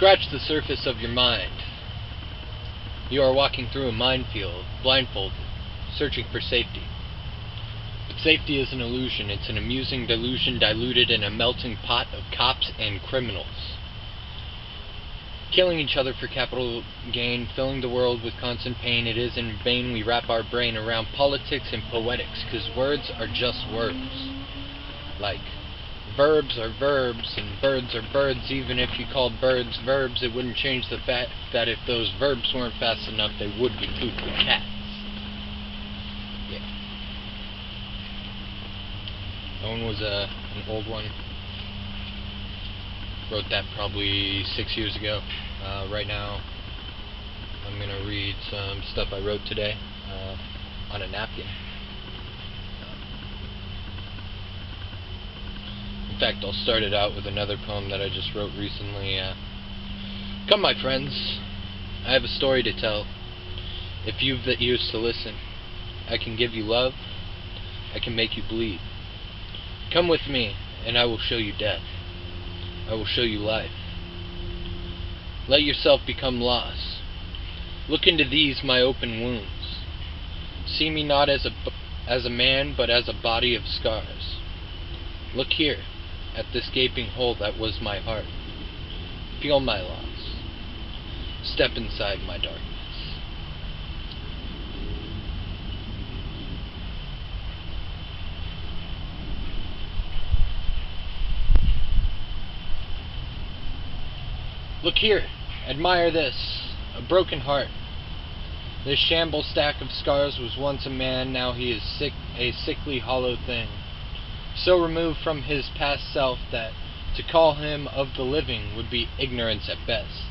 Scratch the surface of your mind. You are walking through a minefield, blindfolded, searching for safety. But safety is an illusion. It's an amusing delusion diluted in a melting pot of cops and criminals. Killing each other for capital gain, filling the world with constant pain. It is in vain we wrap our brain around politics and poetics, because words are just words. Like, verbs are verbs and birds are birds. Even if you called birds verbs, it wouldn't change the fact that if those verbs weren't fast enough, they would be pooped with cats. Yeah. That one was an old one. Wrote that probably 6 years ago. Right now, I'm going to read some stuff I wrote today on a napkin. In fact, I'll start it out with another poem that I just wrote recently. Come, my friends, I have a story to tell. If you've the ears to listen, I can give you love, I can make you bleed. Come with me, and I will show you death. I will show you life. Let yourself become lost. Look into these my open wounds. See me not as a man, but as a body of scars. Look here, at this gaping hole that was my heart. Feel my loss. Step inside my darkness. Look here, admire this, a broken heart. This shambles stack of scars was once a man, now he is a sickly hollow thing. So removed from his past self that to call him of the living would be ignorance at best.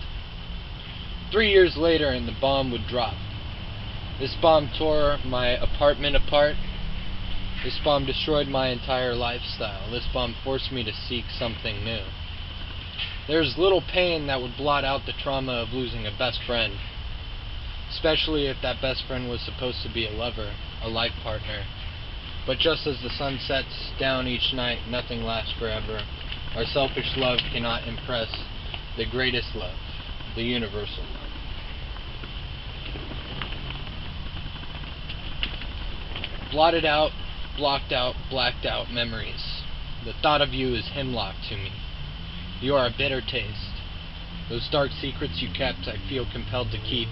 3 years later and the bomb would drop. This bomb tore my apartment apart. This bomb destroyed my entire lifestyle. This bomb forced me to seek something new. There's little pain that would blot out the trauma of losing a best friend, especially if that best friend was supposed to be a lover, a life partner. But just as the sun sets down each night, nothing lasts forever. Our selfish love cannot impress the greatest love, the universal love. Blotted out, blocked out, blacked out memories. The thought of you is hemlock to me. You are a bitter taste. Those dark secrets you kept, I feel compelled to keep,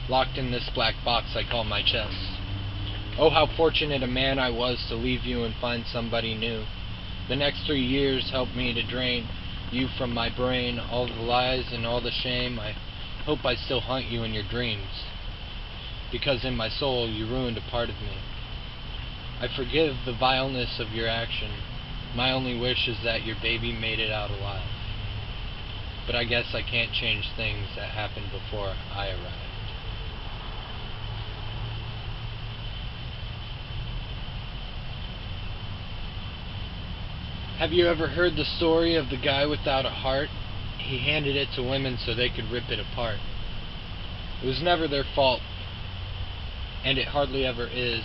locked in this black box I call my chest. Oh, how fortunate a man I was to leave you and find somebody new. The next 3 years helped me to drain you from my brain, all the lies and all the shame. I hope I still haunt you in your dreams, because in my soul you ruined a part of me. I forgive the vileness of your action. My only wish is that your baby made it out alive. But I guess I can't change things that happened before I arrived. Have you ever heard the story of the guy without a heart? He handed it to women so they could rip it apart. It was never their fault, and it hardly ever is.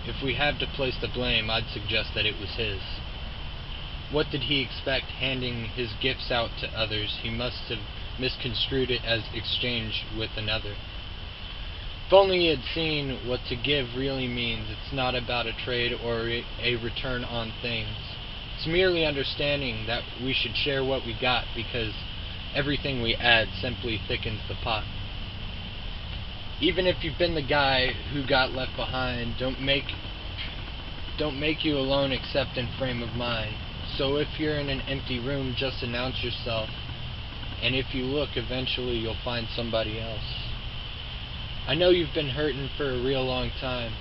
If we had to place the blame, I'd suggest that it was his. What did he expect handing his gifts out to others? He must have misconstrued it as exchange with another. If only he had seen what to give really means. It's not about a trade or a return on things. It's merely understanding that we should share what we got, because everything we add simply thickens the pot. Even if you've been the guy who got left behind, don't make you alone except in frame of mind. So if you're in an empty room, just announce yourself, and if you look, eventually you'll find somebody else. I know you've been hurting for a real long time.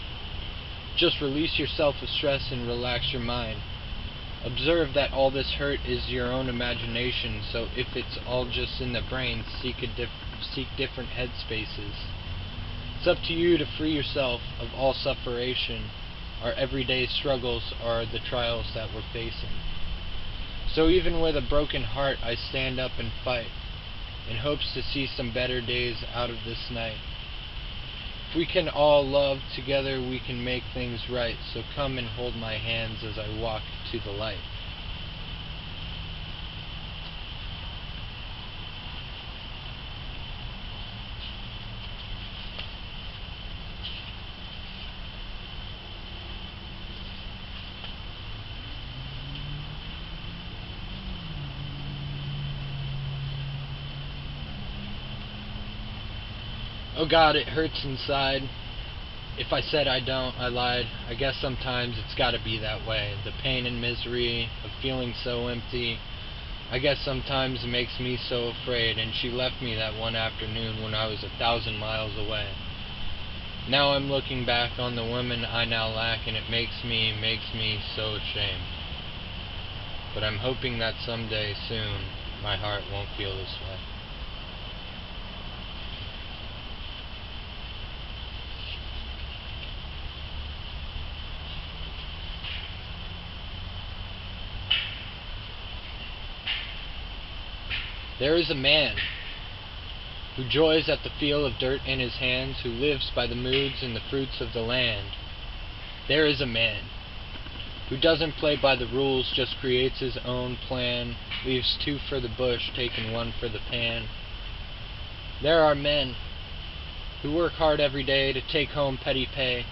Just release yourself of stress and relax your mind. Observe that all this hurt is your own imagination, so if it's all just in the brain, seek different headspaces. It's up to you to free yourself of all sufferation. Our everyday struggles are the trials that we're facing. So even with a broken heart, I stand up and fight, in hopes to see some better days out of this night. If we can all love together, we can make things right. So come and hold my hands as I walk to the light. Oh God, it hurts inside. If I said I don't, I lied. I guess sometimes it's gotta be that way. The pain and misery of feeling so empty. I guess sometimes it makes me so afraid, and she left me that one afternoon when I was 1,000 miles away. Now I'm looking back on the woman I now lack, and it makes me so ashamed. But I'm hoping that someday soon my heart won't feel this way. There is a man who joys at the feel of dirt in his hands, who lives by the moods and the fruits of the land. There is a man who doesn't play by the rules, just creates his own plan, leaves 2 for the bush, taking 1 for the pan. There are men who work hard every day to take home petty pay,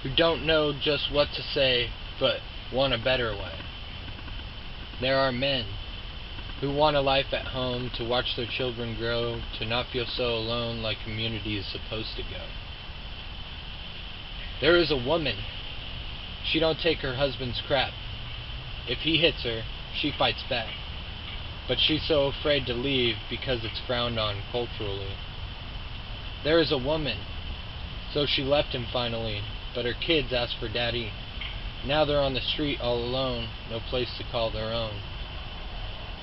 who don't know just what to say, but want a better way. There are men who want a life at home, to watch their children grow, to not feel so alone like community is supposed to go. There is a woman, she don't take her husband's crap. If he hits her, she fights back. But she's so afraid to leave because it's frowned on culturally. There is a woman, so she left him finally, but her kids ask for daddy. Now they're on the street all alone, no place to call their own.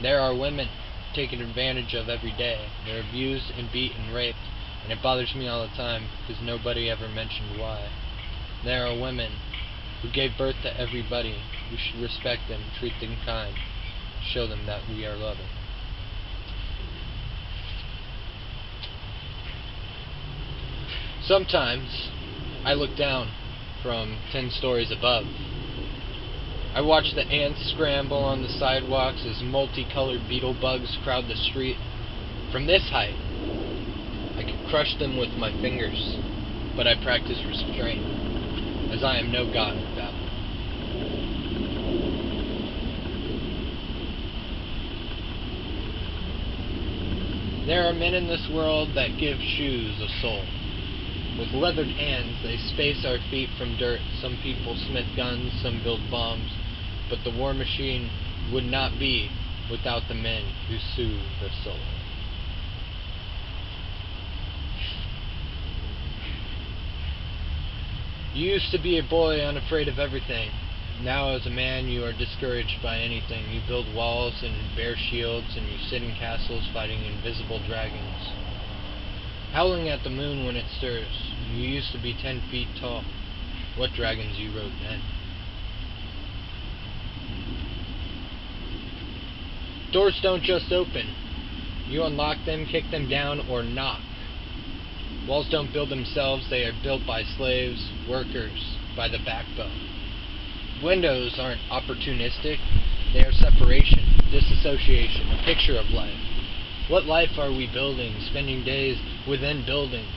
There are women taken advantage of every day. They're abused and beat and raped, and it bothers me all the time because nobody ever mentioned why. There are women who gave birth to everybody. We should respect them, treat them kind, show them that we are loving. Sometimes I look down from 10 stories above. I watch the ants scramble on the sidewalks as multicolored beetle bugs crowd the street. From this height, I could crush them with my fingers, but I practice restraint, as I am no god of battle. There are men in this world that give shoes a soul. With leathered hands, they space our feet from dirt. Some people smith guns, some build bombs, but the war machine would not be without the men who soothe the soul. You used to be a boy unafraid of everything. Now as a man you are discouraged by anything. You build walls and bear shields, and you sit in castles fighting invisible dragons, howling at the moon when it stirs. You used to be 10 feet tall. What dragons you rode then. Doors don't just open. You unlock them, kick them down, or knock. Walls don't build themselves, they are built by slaves, workers, by the backbone. Windows aren't opportunistic, they are separation, disassociation, a picture of life. What life are we building, spending days within buildings?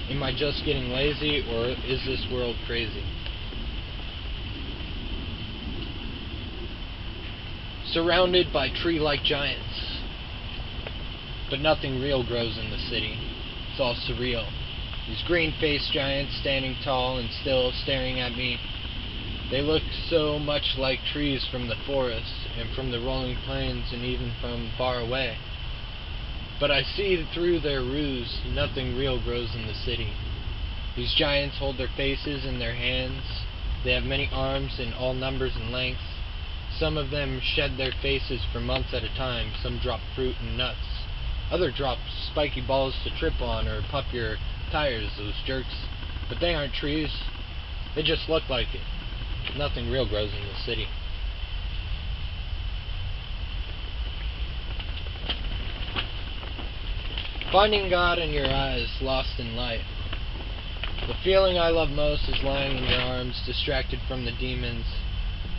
Am I just getting lazy, or is this world crazy? Surrounded by tree-like giants, but nothing real grows in the city. It's all surreal. These green-faced giants standing tall and still, staring at me. They look so much like trees from the forest, and from the rolling plains, and even from far away. But I see through their ruse, nothing real grows in the city. These giants hold their faces in their hands. They have many arms in all numbers and lengths. Some of them shed their faces for months at a time. Some drop fruit and nuts. Others drop spiky balls to trip on or pop your tires, those jerks. But they aren't trees. They just look like it. Nothing real grows in the city. Finding God in your eyes, lost in light. The feeling I love most is lying in your arms, distracted from the demons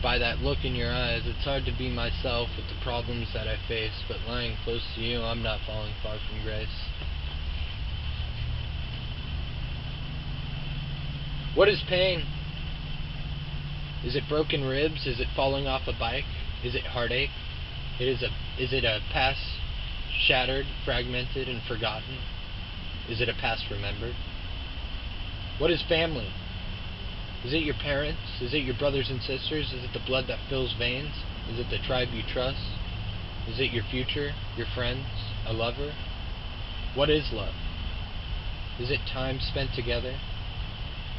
by that look in your eyes. It's hard to be myself with the problems that I face, but lying close to you, I'm not falling far from grace. What is pain? Is it broken ribs? Is it falling off a bike? Is it heartache? Is it a past shattered, fragmented, and forgotten? Is it a past remembered? What is family? Is it your parents? Is it your brothers and sisters? Is it the blood that fills veins? Is it the tribe you trust? Is it your future, your friends, a lover? What is love? Is it time spent together?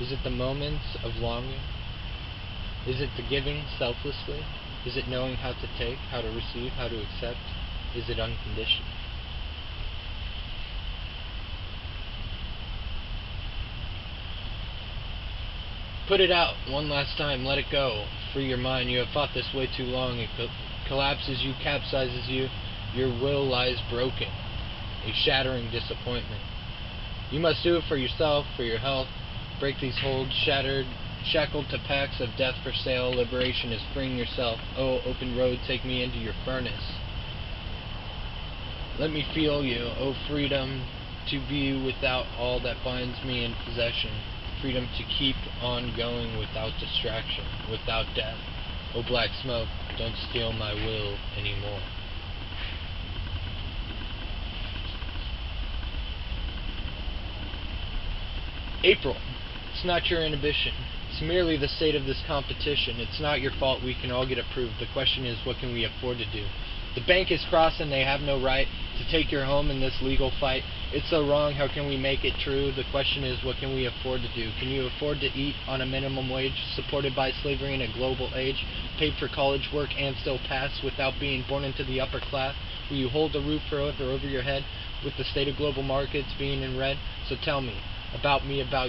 Is it the moments of longing? Is it the giving selflessly? Is it knowing how to take, how to receive, how to accept? Is it unconditional? Put it out one last time, let it go. Free your mind, you have fought this way too long. It collapses you, capsizes you. Your will lies broken, a shattering disappointment. You must do it for yourself, for your health. Break these holds, shackled to packs of death for sale. Liberation is freeing yourself. Oh, open road, take me into your furnace. Let me feel you, oh freedom, to be without all that binds me in possession. Freedom to keep on going without distraction, without death. Oh black smoke, don't steal my will anymore. April. It's not your inhibition. It's merely the state of this competition. It's not your fault we can all get approved. The question is, what can we afford to do? The bank is crossed and they have no right to take your home in this legal fight. It's so wrong, how can we make it true? The question is, what can we afford to do? Can you afford to eat on a minimum wage, supported by slavery in a global age, paid for college work and still pass without being born into the upper class? Will you hold the roof forever over your head with the state of global markets being in red? So tell me, about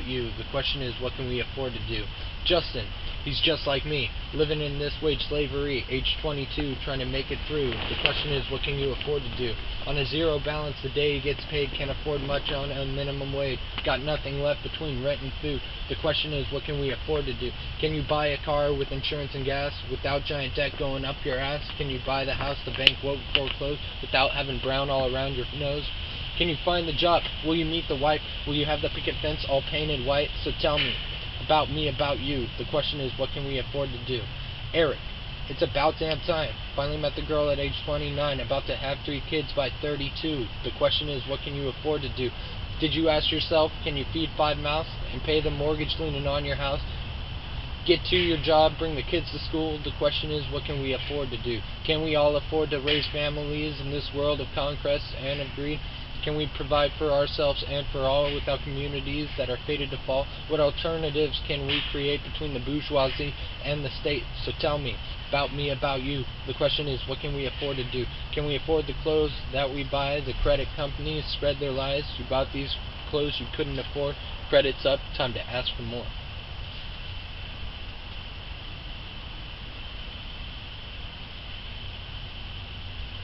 you. The question is, what can we afford to do? Justin, he's just like me, living in this wage slavery, age 22, trying to make it through. The question is, what can you afford to do? On a zero balance, the day he gets paid, can't afford much on a minimum wage, got nothing left between rent and food. The question is, what can we afford to do? Can you buy a car with insurance and gas without giant debt going up your ass? Can you buy the house the bank won't foreclose without having brown all around your nose? Can you find the job? Will you meet the wife? Will you have the picket fence all painted white? So tell me, about you. The question is, what can we afford to do? Eric, it's about damn time. Finally met the girl at age 29, about to have 3 kids by 32. The question is, what can you afford to do? Did you ask yourself, can you feed 5 mouths and pay the mortgage leaning on your house? Get to your job, bring the kids to school. The question is, what can we afford to do? Can we all afford to raise families in this world of conquest and of greed? Can we provide for ourselves and for all without communities that are fated to fall? What alternatives can we create between the bourgeoisie and the state? So tell me, about you. The question is, what can we afford to do? Can we afford the clothes that we buy? The credit companies spread their lies. You bought these clothes you couldn't afford. Credit's up, time to ask for more.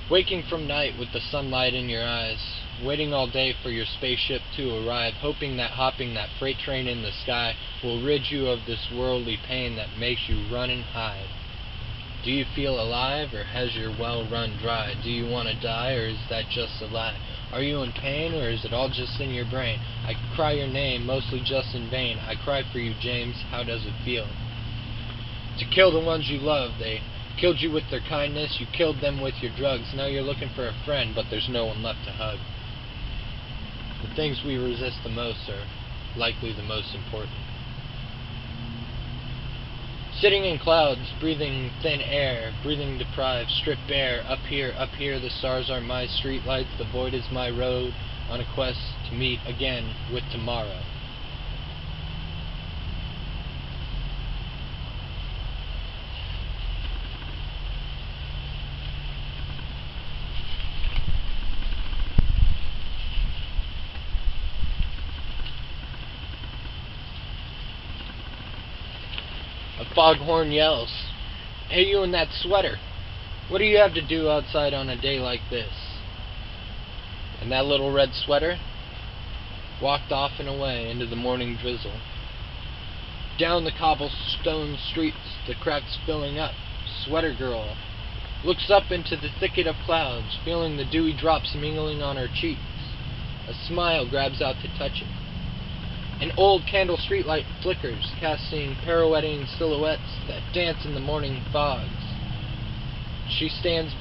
Waking from night with the sunlight in your eyes, waiting all day for your spaceship to arrive, hoping that hopping that freight train in the sky will rid you of this worldly pain that makes you run and hide. Do you feel alive, or has your well run dry? Do you want to die, or is that just a lie? Are you in pain, or is it all just in your brain? I cry your name, mostly just in vain. I cry for you, James, how does it feel? To kill the ones you love, they killed you with their kindness, you killed them with your drugs. Now you're looking for a friend, but there's no one left to hug. The things we resist the most are likely the most important. Sitting in clouds, breathing thin air, breathing deprived, stripped bare. Up here, the stars are my streetlights, the void is my road, on a quest to meet again with tomorrow. A foghorn yells, "Hey, you in that sweater, what do you have to do outside on a day like this?" And that little red sweater walked off and away into the morning drizzle. Down the cobblestone streets, the cracks filling up, Sweater Girl looks up into the thicket of clouds, feeling the dewy drops mingling on her cheeks. A smile grabs out to touch it. An old candle streetlight flickers, casting pirouetting silhouettes that dance in the morning fogs. She stands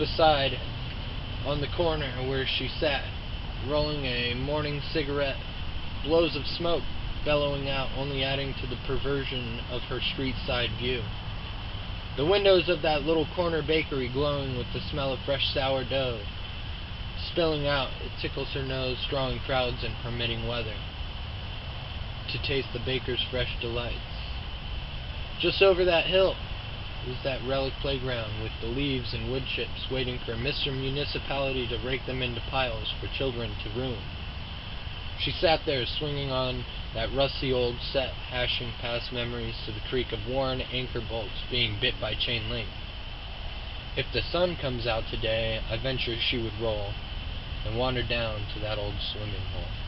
on the corner where she sat, rolling a morning cigarette, blows of smoke bellowing out, only adding to the perversion of her street-side view. The windows of that little corner bakery glowing with the smell of fresh sourdough spilling out, it tickles her nose, drawing crowds in permitting weather to taste the baker's fresh delights. Just over that hill was that relic playground with the leaves and wood chips waiting for Mr. Municipality to rake them into piles for children to ruin. She sat there swinging on that rusty old set, hashing past memories to the creak of worn anchor bolts being bit by chain link. If the sun comes out today, I ventured she would roll and wander down to that old swimming hole.